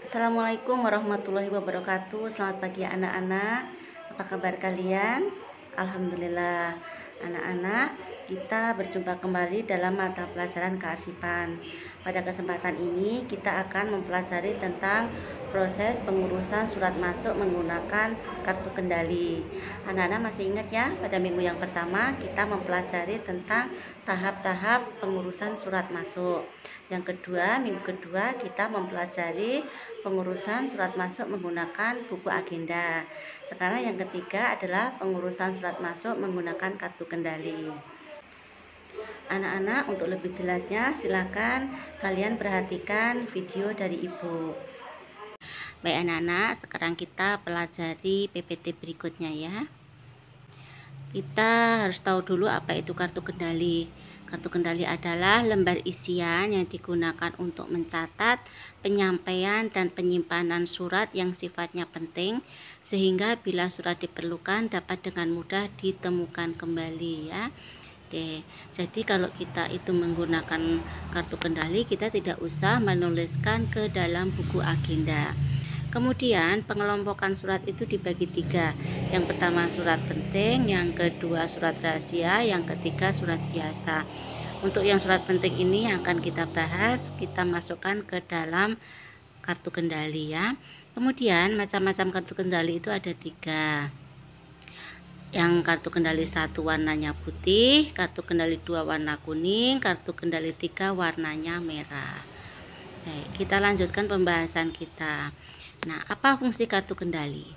Assalamualaikum warahmatullahi wabarakatuh. Selamat pagi anak-anak. Apa kabar kalian? Alhamdulillah. Anak-anak, kita berjumpa kembali dalam mata pelajaran kearsipan. Pada kesempatan ini kita akan mempelajari tentang proses pengurusan surat masuk menggunakan kartu kendali. Anak-anak masih ingat ya, pada minggu yang pertama kita mempelajari tentang tahap-tahap pengurusan surat masuk. Yang kedua, minggu kedua kita mempelajari pengurusan surat masuk menggunakan buku agenda. Sekarang yang ketiga adalah pengurusan surat masuk menggunakan kartu kendali. Anak-anak, untuk lebih jelasnya silakan kalian perhatikan video dari ibu. Baik anak-anak, sekarang kita pelajari PPT berikutnya ya. Kita harus tahu dulu apa itu kartu kendali. Kartu kendali adalah lembar isian yang digunakan untuk mencatat penyampaian dan penyimpanan surat yang sifatnya penting, sehingga bila surat diperlukan dapat dengan mudah ditemukan kembali ya. Oke, jadi kalau kita itu menggunakan kartu kendali, kita tidak usah menuliskan ke dalam buku agenda. Kemudian pengelompokan surat itu dibagi 3. Yang pertama surat penting, yang kedua surat rahasia, yang ketiga surat biasa. Untuk yang surat penting ini yang akan kita bahas, kita masukkan ke dalam kartu kendali ya. Kemudian macam-macam kartu kendali itu ada 3. Yang kartu kendali 1 warnanya putih, kartu kendali 2 warna kuning, kartu kendali 3 warnanya merah. Baik, kita lanjutkan pembahasan kita. Nah, apa fungsi kartu kendali?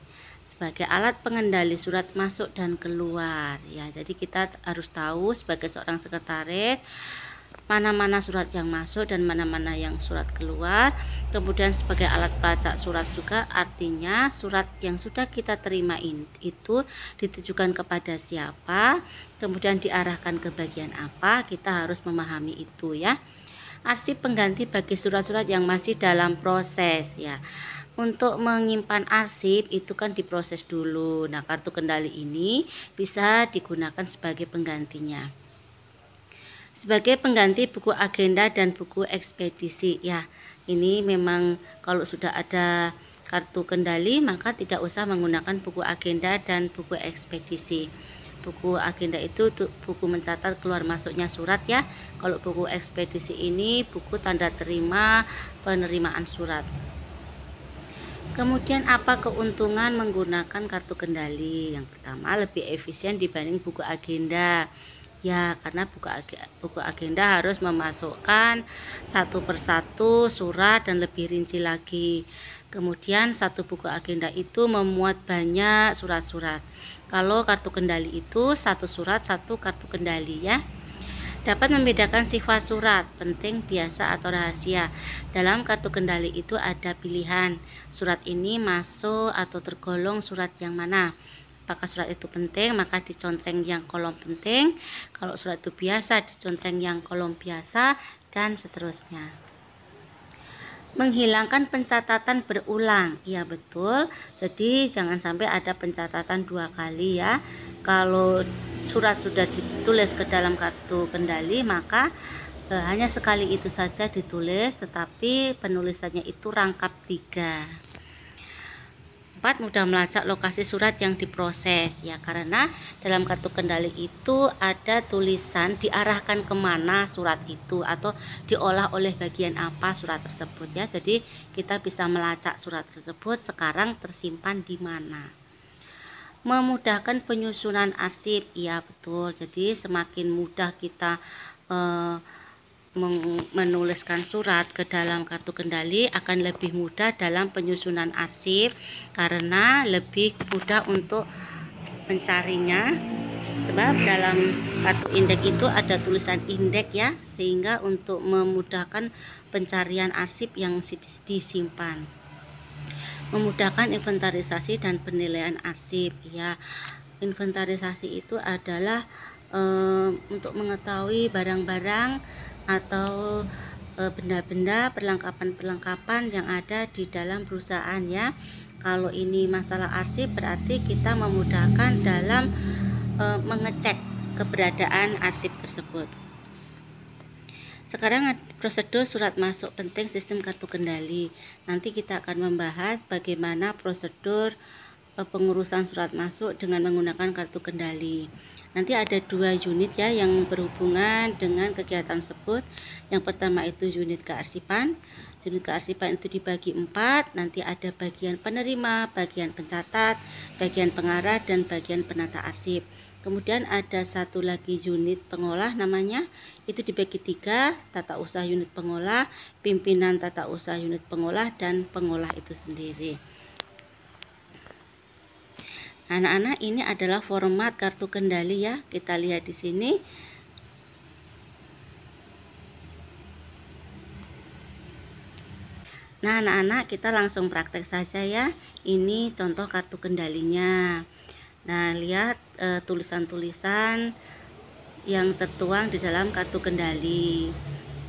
Sebagai alat pengendali surat masuk dan keluar ya. Jadi kita harus tahu sebagai seorang sekretaris mana-mana surat yang masuk dan mana-mana yang surat keluar. Kemudian sebagai alat pelacak surat juga, artinya surat yang sudah kita terima itu ditujukan kepada siapa, kemudian diarahkan ke bagian apa, kita harus memahami itu ya. Arsip pengganti bagi surat-surat yang masih dalam proses ya. Untuk menyimpan arsip itu kan diproses dulu. Nah, kartu kendali ini bisa digunakan sebagai penggantinya. Sebagai pengganti buku agenda dan buku ekspedisi ya. Ini memang kalau sudah ada kartu kendali maka tidak usah menggunakan buku agenda dan buku ekspedisi. Buku agenda itu buku mencatat keluar masuknya surat ya. Kalau buku ekspedisi ini buku tanda terima penerimaan surat. Kemudian apa keuntungan menggunakan kartu kendali? Yang pertama, lebih efisien dibanding buku agenda. Ya, karena buku agenda harus memasukkan satu persatu surat dan lebih rinci lagi. Kemudian satu buku agenda itu memuat banyak surat-surat. Kalau kartu kendali itu satu surat satu kartu kendali ya. Dapat membedakan sifat surat, penting, biasa, atau rahasia. Dalam kartu kendali itu ada pilihan. Surat ini masuk atau tergolong surat yang mana? Apakah surat itu penting, maka dicontreng yang kolom penting. Kalau surat itu biasa, dicontreng yang kolom biasa, dan seterusnya. Menghilangkan pencatatan berulang. Ya betul, jadi jangan sampai ada pencatatan 2 kali ya. Kalau surat sudah ditulis ke dalam kartu kendali maka hanya sekali itu saja ditulis, tetapi penulisannya itu rangkap 3. 4. Mudah melacak lokasi surat yang diproses ya, karena dalam kartu kendali itu ada tulisan diarahkan kemana surat itu atau diolah oleh bagian apa surat tersebut ya. Jadi kita bisa melacak surat tersebut sekarang tersimpan di mana. Memudahkan penyusunan arsip, ya betul. Jadi semakin mudah kita menuliskan surat ke dalam kartu kendali akan lebih mudah dalam penyusunan arsip karena lebih mudah untuk mencarinya, sebab dalam kartu indeks itu ada tulisan indeks ya, sehingga untuk memudahkan pencarian arsip yang disimpan. Memudahkan inventarisasi dan penilaian arsip ya. Inventarisasi itu adalah untuk mengetahui barang-barang atau benda-benda, perlengkapan-perlengkapan yang ada di dalam perusahaan ya. Kalau ini masalah arsip berarti kita memudahkan dalam mengecek keberadaan arsip tersebut. Sekarang prosedur surat masuk penting sistem kartu kendali. Nanti kita akan membahas bagaimana prosedur pengurusan surat masuk dengan menggunakan kartu kendali. Nanti ada 2 unit ya yang berhubungan dengan kegiatan tersebut. Yang pertama itu unit kearsipan. Unit kearsipan itu dibagi 4. Nanti ada bagian penerima, bagian pencatat, bagian pengarah, dan bagian penata arsip. Kemudian ada satu lagi unit pengolah namanya, itu dibagi 3, tata usaha unit pengolah, pimpinan tata usaha unit pengolah, dan pengolah itu sendiri. Anak-anak, ini adalah format kartu kendali ya. Kita lihat di sini. Nah, anak-anak, kita langsung praktek saja ya. Ini contoh kartu kendalinya. Nah, lihat tulisan-tulisan yang tertuang di dalam kartu kendali.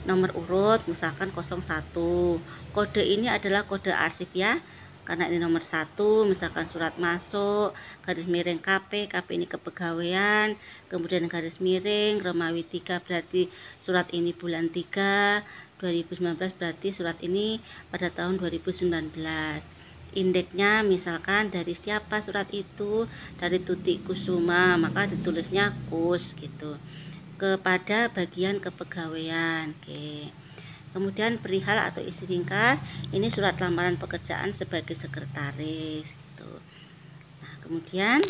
Nomor urut misalkan 01. Kode ini adalah kode arsip ya. Karena ini nomor 1, misalkan surat masuk, garis miring KP, KP ini kepegawaian, kemudian garis miring, Romawi 3 berarti surat ini bulan 3, 2019 berarti surat ini pada tahun 2019. Indeksnya misalkan dari siapa surat itu, dari Tuti Kusuma, maka ditulisnya Kus gitu. Kepada bagian kepegawaian. Oke. Kemudian perihal atau isi ringkas, ini surat lamaran pekerjaan sebagai sekretaris gitu. Nah, kemudian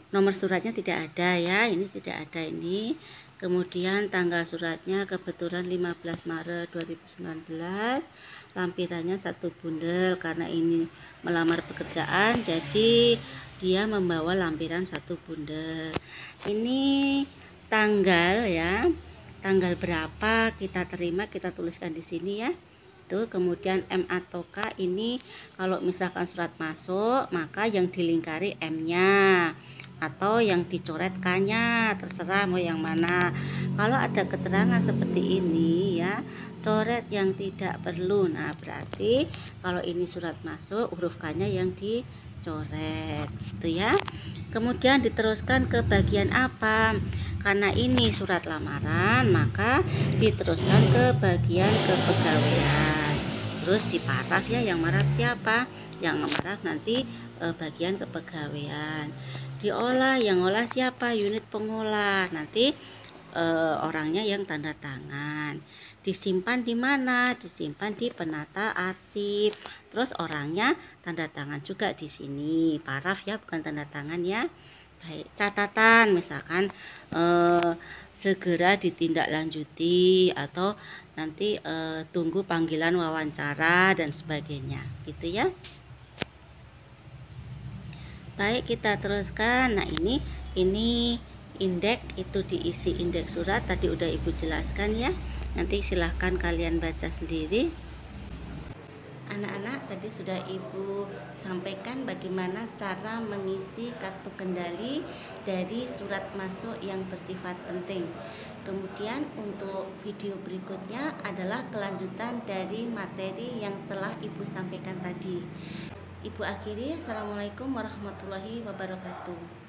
nomor suratnya tidak ada ya, ini tidak ada ini. Kemudian tanggal suratnya kebetulan 15 Maret 2019. Lampirannya 1 bundel karena ini melamar pekerjaan, jadi dia membawa lampiran 1 bundel. Ini tanggal ya. Tanggal berapa kita terima, kita tuliskan di sini ya. Tuh, kemudian M atau K ini kalau misalkan surat masuk, maka yang dilingkari M-nya atau yang dicoret K-nya, terserah mau yang mana. Kalau ada keterangan seperti ini ya, coret yang tidak perlu. Nah, berarti kalau ini surat masuk, huruf K-nya yang dicoret. Itu ya. Kemudian diteruskan ke bagian apa? Karena ini surat lamaran, maka diteruskan ke bagian kepegawaian. Terus di paraf ya, yang marah siapa? Yang marah nanti bagian kepegawaian. Diolah, yang olah siapa? Unit pengolah. Nanti orangnya yang tanda tangan. Disimpan di mana? Disimpan di penata arsip. Terus orangnya tanda tangan juga di sini. Paraf ya, bukan tanda tangan ya. Baik, catatan misalkan segera ditindaklanjuti atau nanti tunggu panggilan wawancara dan sebagainya gitu ya. Baik, kita teruskan. Nah, ini indeks, itu diisi indeks surat tadi udah Ibu jelaskan ya. Nanti silahkan kalian baca sendiri. Anak-anak, tadi sudah Ibu sampaikan bagaimana cara mengisi kartu kendali dari surat masuk yang bersifat penting. Kemudian untuk video berikutnya adalah kelanjutan dari materi yang telah Ibu sampaikan tadi. Ibu akhiri, Assalamualaikum warahmatullahi wabarakatuh.